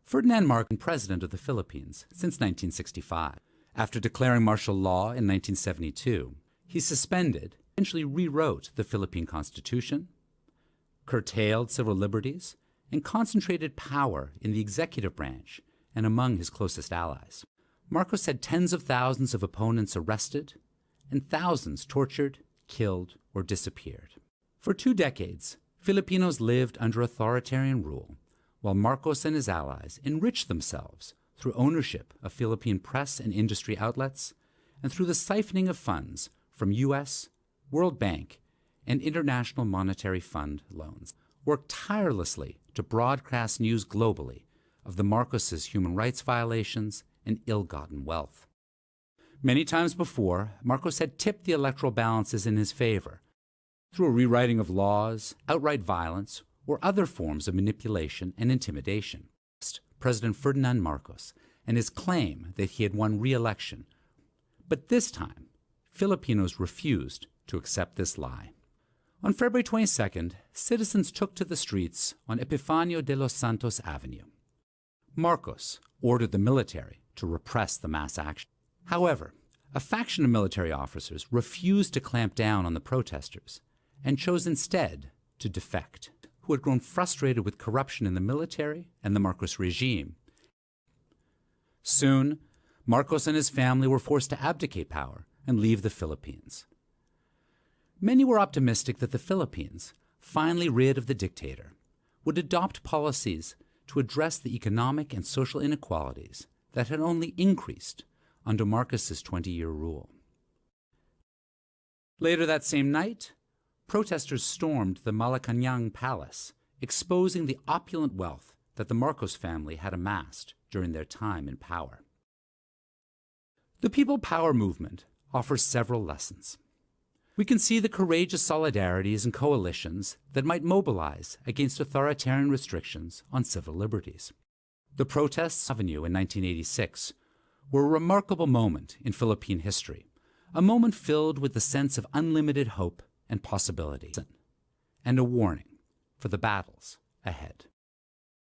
Ferdinand Marcos was president of the Philippines since 1965. After declaring martial law in 1972, he suspended, eventually rewrote the Philippine Constitution, curtailed civil liberties, and concentrated power in the executive branch and among his closest allies. Marcos had tens of thousands of opponents arrested and thousands tortured, killed, or disappeared. For 2 decades, Filipinos lived under authoritarian rule, while Marcos and his allies enriched themselves through ownership of Philippine press and industry outlets and through the siphoning of funds from U.S., World Bank, and International Monetary Fund loans, worked tirelessly to broadcast news globally of the Marcoses' human rights violations and ill-gotten wealth. Many times before, Marcos had tipped the electoral balances in his favor through a rewriting of laws, outright violence, or other forms of manipulation and intimidation. President Ferdinand Marcos and his claim that he had won re-election. But this time, Filipinos refused to accept this lie. On February 22nd, citizens took to the streets on Epifanio de los Santos Avenue. Marcos ordered the military to repress the mass action. However, a faction of military officers refused to clamp down on the protesters and chose instead to defect, who had grown frustrated with corruption in the military and the Marcos regime. Soon, Marcos and his family were forced to abdicate power and leave the Philippines. Many were optimistic that the Philippines, finally rid of the dictator, would adopt policies to address the economic and social inequalities that had only increased under Marcos's 20-year rule. Later that same night, protesters stormed the Malacañang Palace, exposing the opulent wealth that the Marcos family had amassed during their time in power. The People Power movement offers several lessons. We can see the courageous solidarities and coalitions that might mobilize against authoritarian restrictions on civil liberties. The protests on Avenue in 1986 were a remarkable moment in Philippine history, a moment filled with the sense of unlimited hope and possibility, and a warning for the battles ahead.